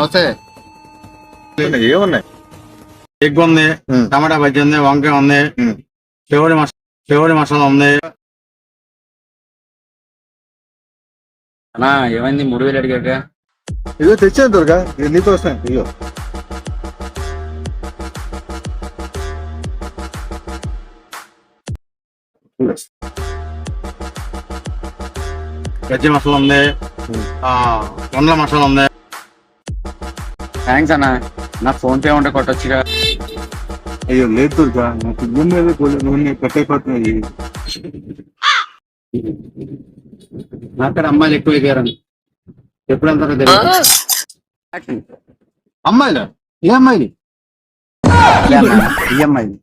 వస్తాయి. ఏమున్నాయి? ఎగ్ ఉంది, టమాటా బజ్జీ ఉంది, వంకాయ ఉంది, చెవుడి మసాలా ఉంది. అన్నా ఏమైంది 3000 అడిగాక? ఇగో తెచ్చాను దుర్గా, నీతో వస్తాను. ఇగో బజ్జీ మసాలా ఉంది, వండల మసాలా ఉంది. థ్యాంక్స్ అన్న. నా ఫోన్ పే ఉంటే కొట్టొచ్చుగా. అయ్యో లేదు దుర్గా, నాకు నూనె పెట్టైపోతున్నాయి. అక్కడ అమ్మాయిలు ఎక్కువ ఎగారని ఎప్పుడు వెళ్తారో తెలియదు. అమ్మాయిలు? ఏ అమ్మాయిలు? ఈ అమ్మాయిలు